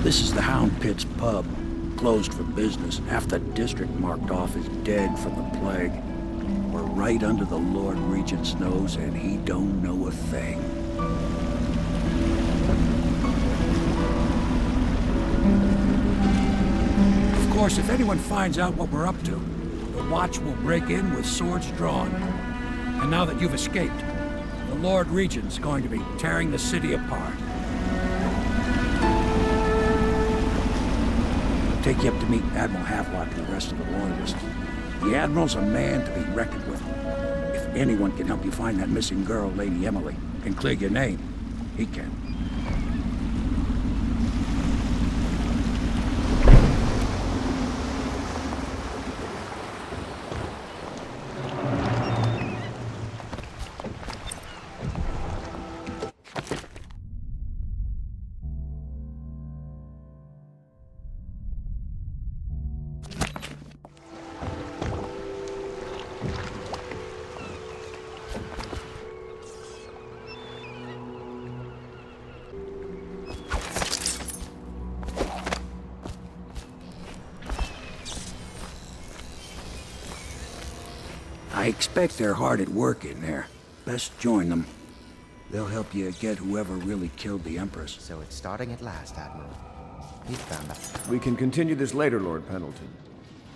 This is the Hound Pit's pub. Closed for business. Half the district marked off as dead from the plague. We're right under the Lord Regent's nose, and he don't know a thing. Of course, if anyone finds out what we're up to, the Watch will break in with swords drawn. And now that you've escaped, the Lord Regent's going to be tearing the city apart. Take you up to meet Admiral Havelock and the rest of the Loyalists. The Admiral's a man to be reckoned with. If anyone can help you find that missing girl, Lady Emily, and clear your name, he can. I expect they're hard at work in there. Best join them. They'll help you get whoever really killed the Empress. So it's starting at last, Admiral. He's found out. We can continue this later, Lord Pendleton.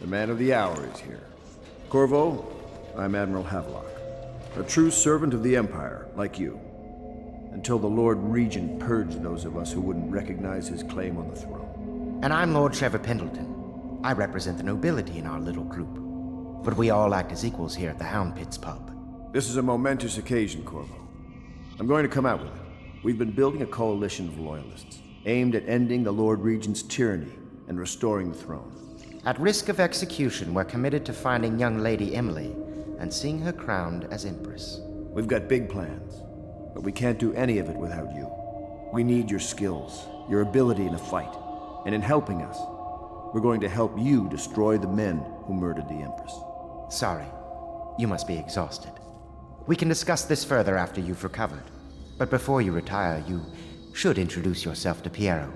The man of the hour is here. Corvo, I'm Admiral Havelock. A true servant of the Empire, like you. Until the Lord Regent purged those of us who wouldn't recognize his claim on the throne. And I'm Lord Trevor Pendleton. I represent the nobility in our little group. But we all act as equals here at the Hound Pit's pub. This is a momentous occasion, Corvo. I'm going to come out with it. We've been building a coalition of loyalists, aimed at ending the Lord Regent's tyranny and restoring the throne. At risk of execution, we're committed to finding young Lady Emily and seeing her crowned as Empress. We've got big plans, but we can't do any of it without you. We need your skills, your ability in a fight, and in helping us, we're going to help you destroy the men who murdered the Empress. Sorry. You must be exhausted. We can discuss this further after you've recovered. But before you retire, you should introduce yourself to Piero.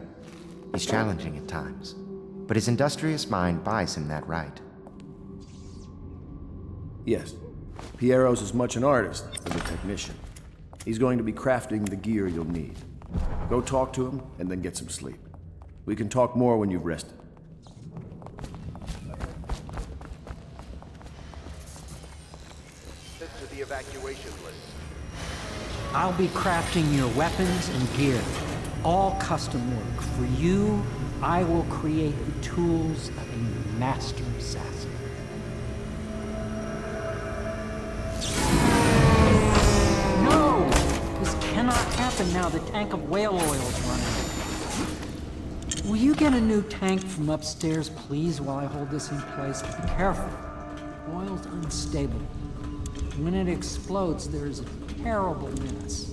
He's challenging at times, but his industrious mind buys him that right. Yes. Piero's as much an artist as a technician. He's going to be crafting the gear you'll need. Go talk to him, and then get some sleep. We can talk more when you've rested. To the evacuation list. I'll be crafting your weapons and gear. All custom work. For you, I will create the tools of a master assassin. No! This cannot happen now. The tank of whale oil is running. Will you get a new tank from upstairs, please, while I hold this in place? Be careful. Oil's unstable. When it explodes, there's a terrible mess.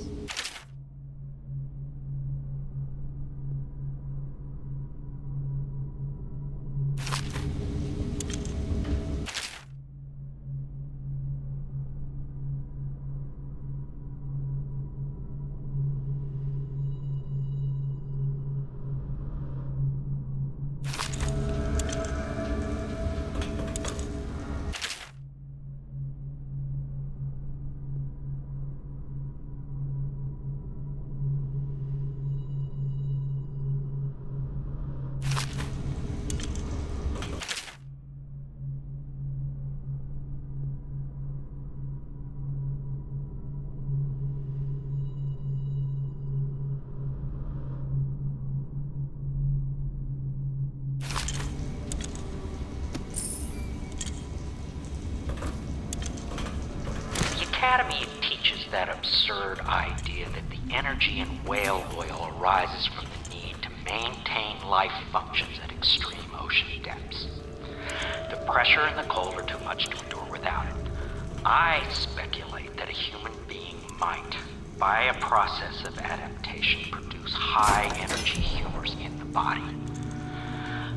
Academy teaches that absurd idea that the energy in whale oil arises from the need to maintain life functions at extreme ocean depths. The pressure and the cold are too much to endure without it. I speculate that a human being might, by a process of adaptation, produce high-energy humors in the body.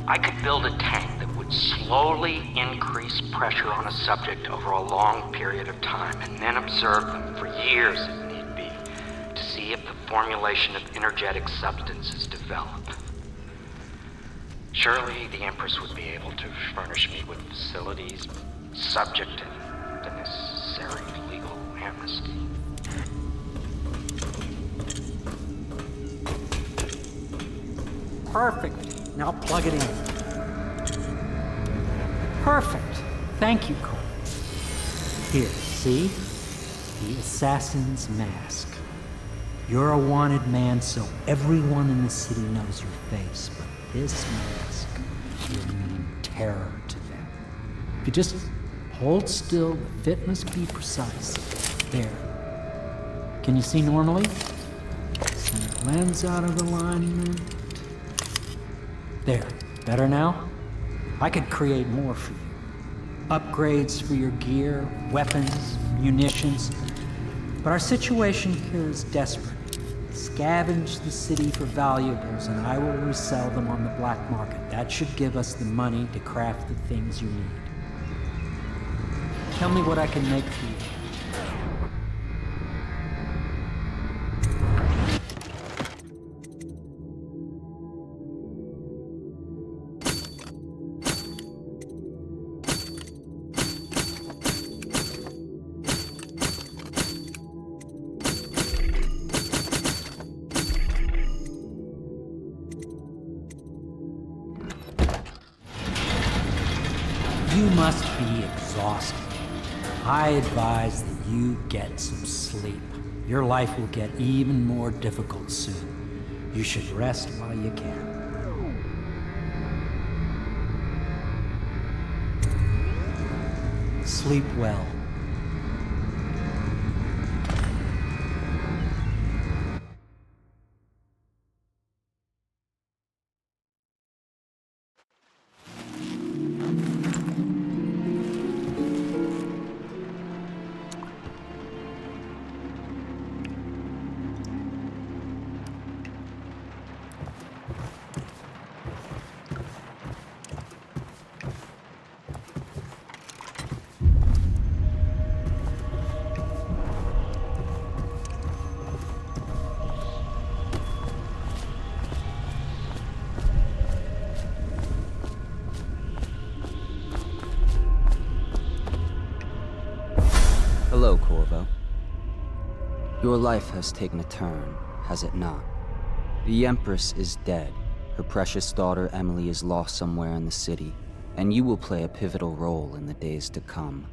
I could build a tank that would slowly increase pressure on a subject over a long period of time and then observe them for years if need be to see if the formulation of energetic substances develop. Surely the Empress would be able to furnish me with facilities subject to the necessary legal amnesty. Perfect. Now plug it in. Perfect. Thank you, Cole. Here, see? The assassin's mask. You're a wanted man, so everyone in the city knows your face, but this mask will mean terror to them. If you just hold still, the fit must be precise. There. Can you see normally? Snap lens out of alignment. There. Better now? I could create more for you. Upgrades for your gear, weapons, munitions. But our situation here is desperate. Scavenge the city for valuables and I will resell them on the black market. That should give us the money to craft the things you need. Tell me what I can make for you. You must be exhausted. I advise that you get some sleep. Your life will get even more difficult soon. You should rest while you can. Sleep well. Hello, Corvo. Your life has taken a turn, has it not? The Empress is dead. Her precious daughter Emily is lost somewhere in the city, and you will play a pivotal role in the days to come.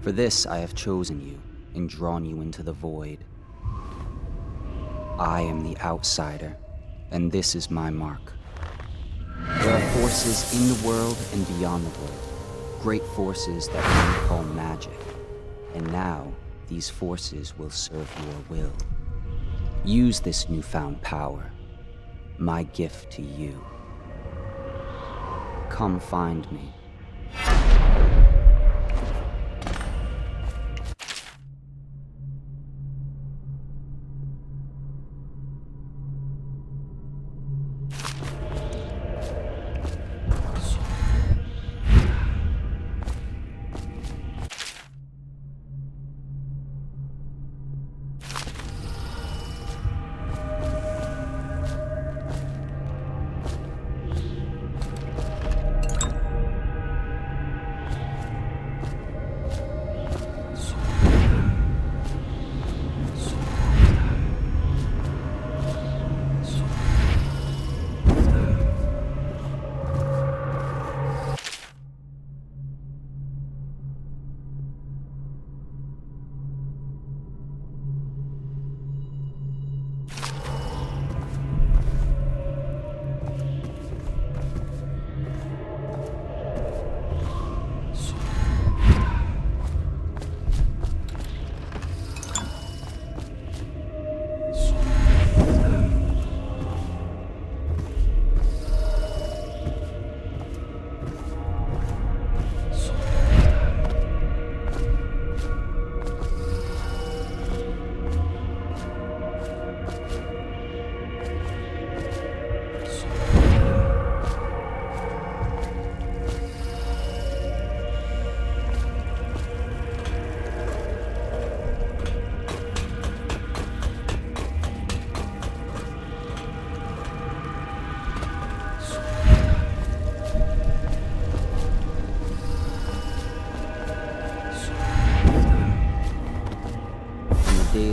For this, I have chosen you and drawn you into the void. I am the outsider, and this is my mark. There are forces in the world and beyond the world, great forces that men call magic. And now, these forces will serve your will. Use this newfound power, my gift to you. Come find me.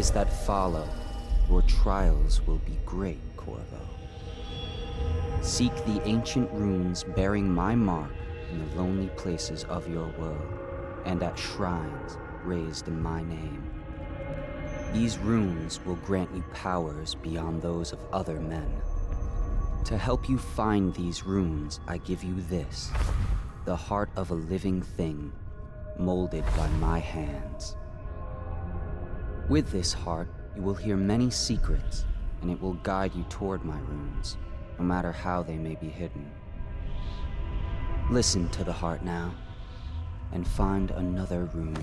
days that follow, your trials will be great, Corvo. Seek the ancient runes bearing my mark in the lonely places of your world, and at shrines raised in my name. These runes will grant you powers beyond those of other men. To help you find these runes, I give you this, the heart of a living thing, molded by my hands. With this heart, you will hear many secrets, and it will guide you toward my runes, no matter how they may be hidden. Listen to the heart now, and find another rune.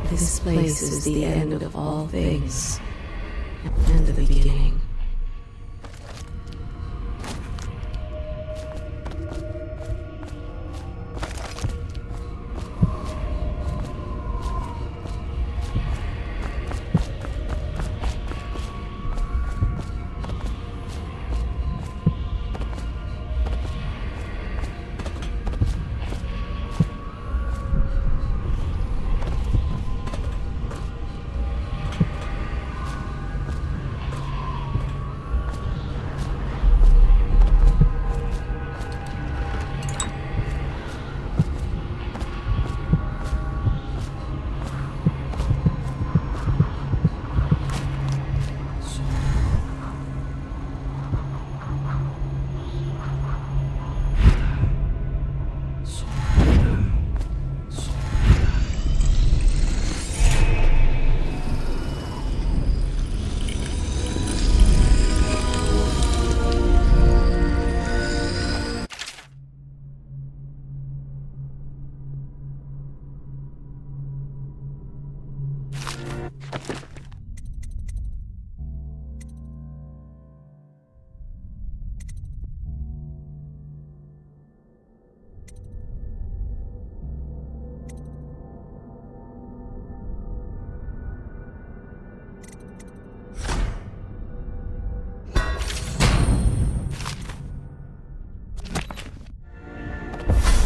This place is the end of all things, and the beginning.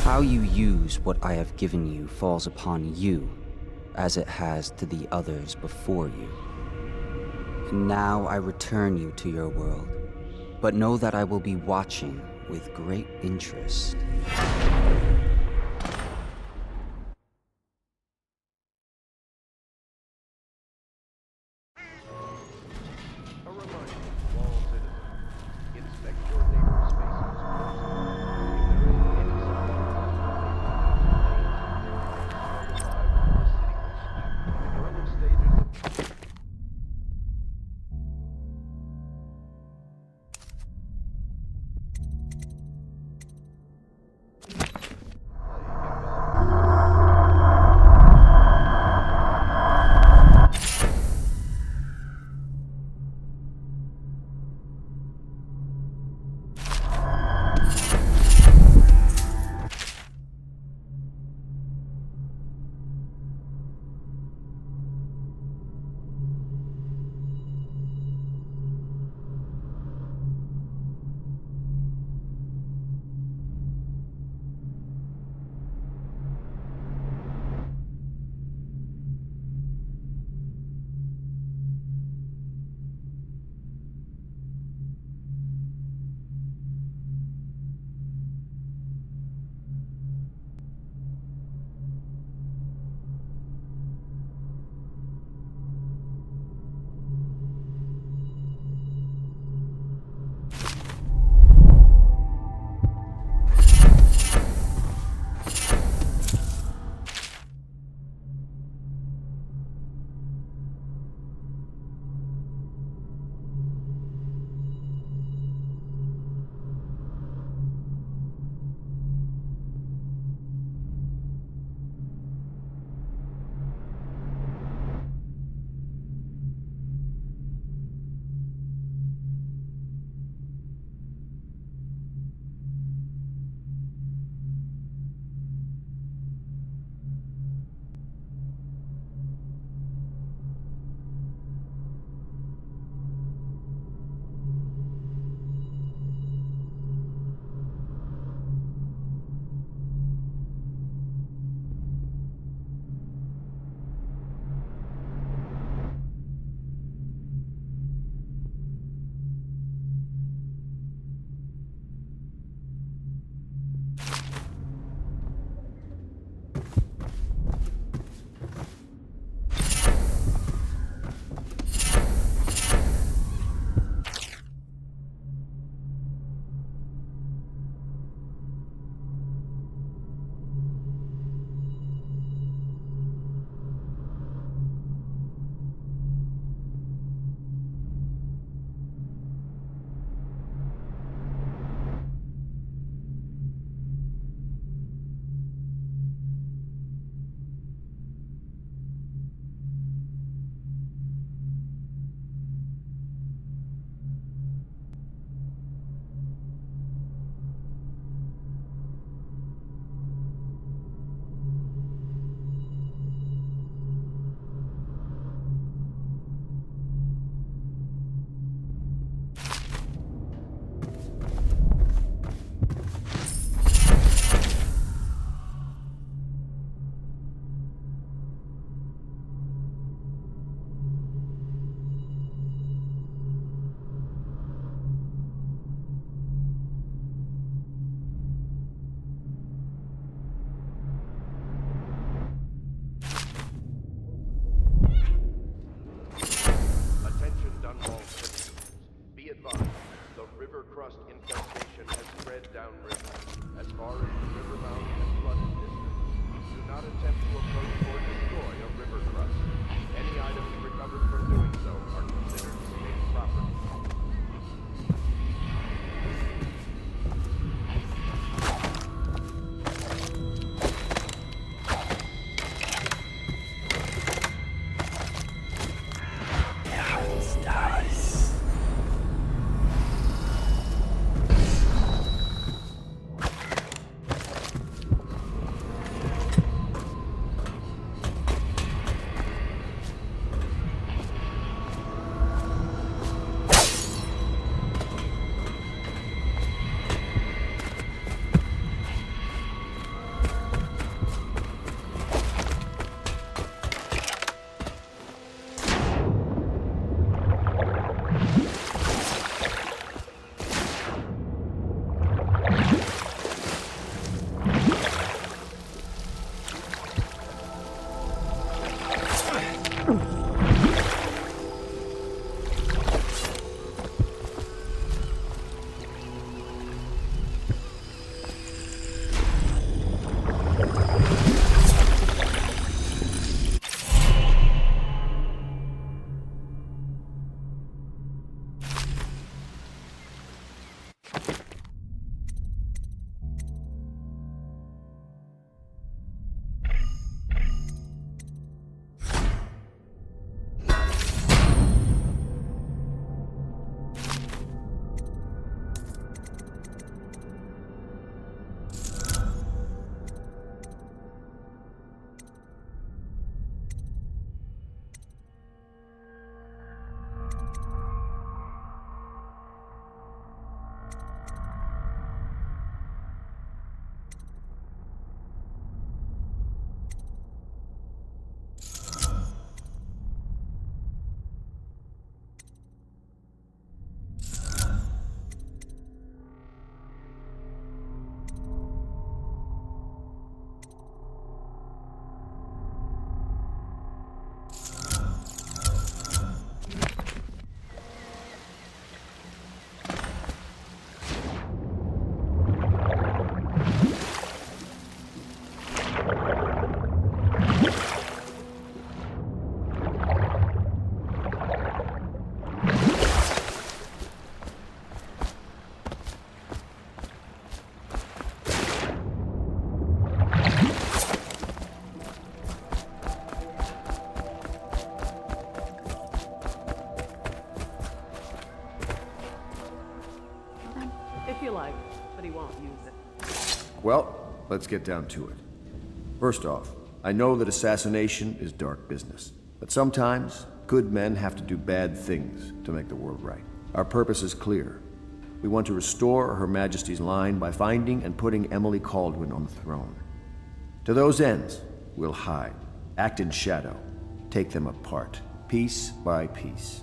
How you use what I have given you falls upon you, as it has to the others before you. And now I return you to your world, but know that I will be watching with great interest. infestation has spread downriver, as far as the riverbound and flooded districts. Do not attempt to approach or destroy a river crust. Any items recovered from doing so are considered state property. If you like, but he won't use it. Well, let's get down to it. First off, I know that assassination is dark business, but sometimes good men have to do bad things to make the world right. Our purpose is clear. We want to restore Her Majesty's line by finding and putting Emily Kaldwin on the throne. To those ends, we'll hide, act in shadow, take them apart, piece by piece.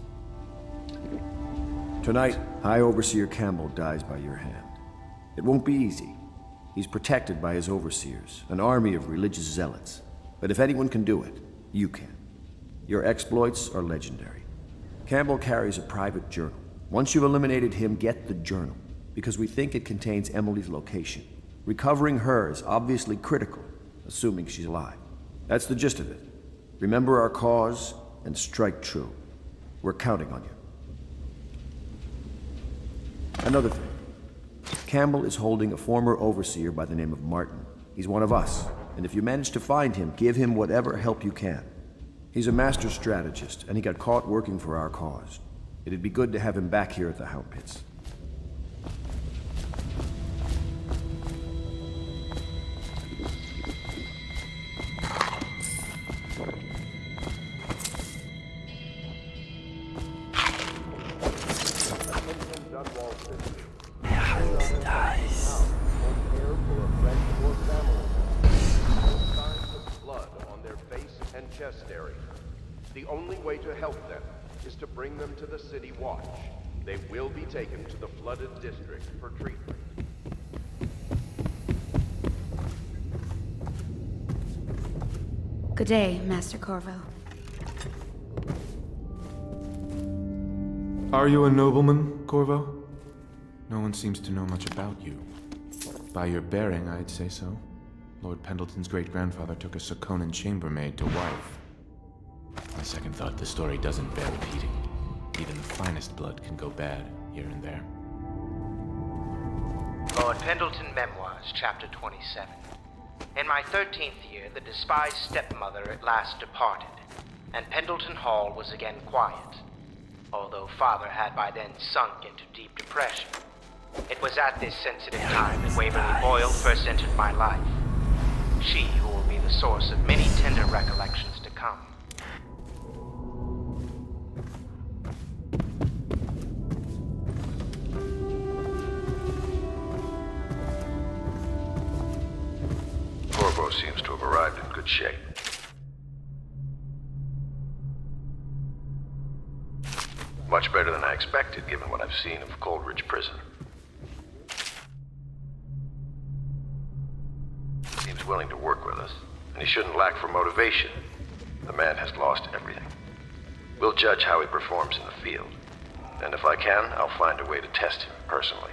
Tonight, High Overseer Campbell dies by your hand. It won't be easy. He's protected by his overseers, an army of religious zealots. But if anyone can do it, you can. Your exploits are legendary. Campbell carries a private journal. Once you've eliminated him, get the journal, because we think it contains Emily's location. Recovering her is obviously critical, assuming she's alive. That's the gist of it. Remember our cause and strike true. We're counting on you. Another thing. Campbell is holding a former overseer by the name of Martin. He's one of us, and if you manage to find him, give him whatever help you can. He's a master strategist, and he got caught working for our cause. It'd be good to have him back here at the Hound Pits. The only way to help them is to bring them to the City Watch. They will be taken to the flooded district for treatment. Good day, Master Corvo. Are you a nobleman, Corvo? No one seems to know much about you. By your bearing, I'd say so. Lord Pendleton's great-grandfather took a Sakonan chambermaid to wife. On second thought, the story doesn't bear repeating. Even the finest blood can go bad, here and there. Lord Pendleton Memoirs, Chapter 27. In my 13th year, the despised stepmother at last departed, and Pendleton Hall was again quiet, although Father had by then sunk into deep depression. It was at this sensitive time that Waverly Boyle first entered my life. She who will be the source of many tender recollections to come. Corvo seems to have arrived in good shape. Much better than I expected, given what I've seen of Coldridge Prison. Seems willing to work with us, and he shouldn't lack for motivation. The man has lost everything. We'll judge how he performs in the field, and if I can, I'll find a way to test him personally.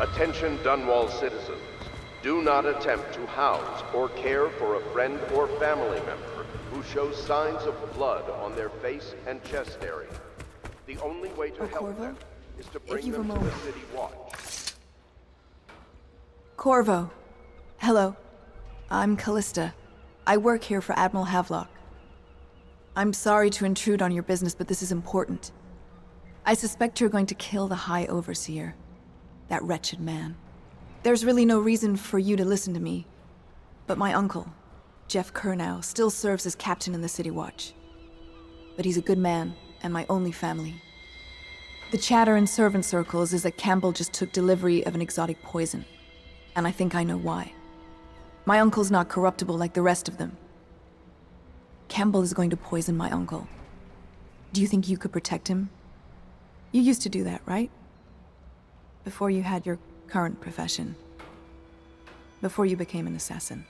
Attention Dunwall citizens. Do not attempt to house or care for a friend or family member who shows signs of blood on their face and chest area. The only way to help them is to bring them to the city watch. Corvo. Hello. I'm Callista. I work here for Admiral Havelock. I'm sorry to intrude on your business, but this is important. I suspect you're going to kill the High Overseer. That wretched man. There's really no reason for you to listen to me. But my uncle, Jeff Kernow, still serves as captain in the City Watch. But he's a good man, and my only family. The chatter in servant circles is that Campbell just took delivery of an exotic poison. And I think I know why. My uncle's not corruptible like the rest of them. Campbell is going to poison my uncle. Do you think you could protect him? You used to do that, right? Before you had your current profession. Before you became an assassin.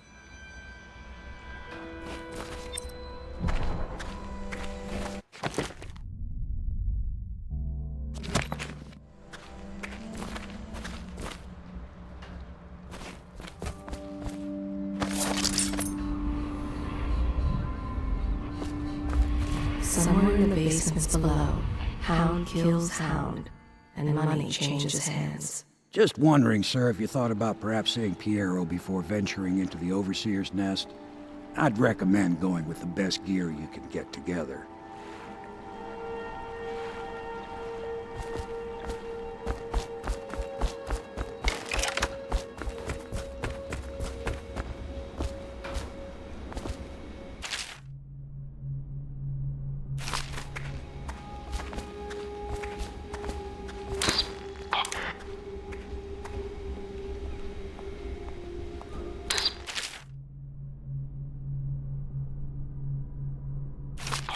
Somewhere in the basements below, Hound kills Hound, and money changes hands. Just wondering, sir, if you thought about perhaps seeing Piero before venturing into the Overseer's nest. I'd recommend going with the best gear you can get together.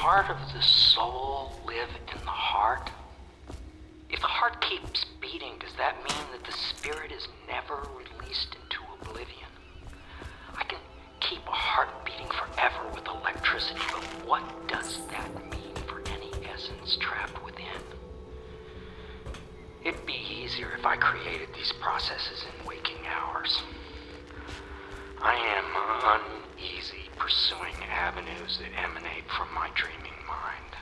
part of the soul live in the heart? If the heart keeps beating, does that mean that the spirit is never released into oblivion? I can keep a heart beating forever with electricity, but what does that mean for any essence trapped within? It'd be easier if I created these processes in waking hours. I am uneasy pursuing avenues that emanate from my dreaming mind.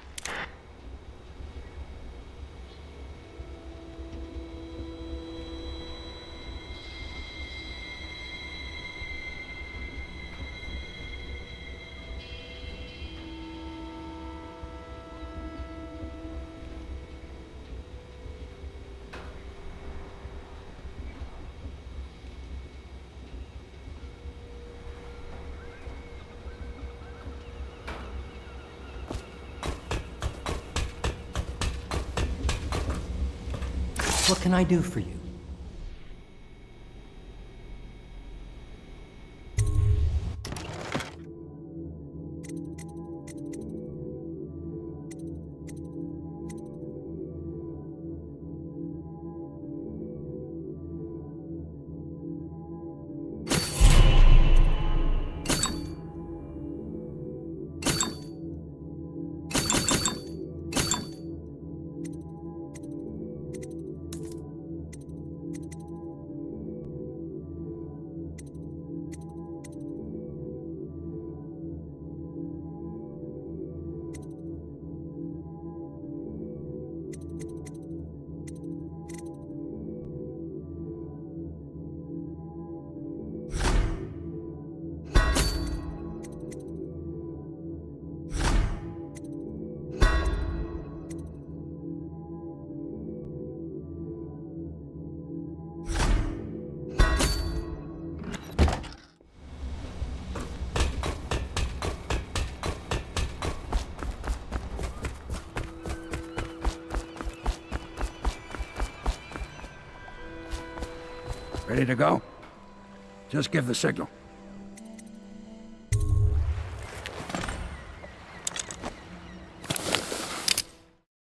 What can I do for you? Ready to go? Just give the signal.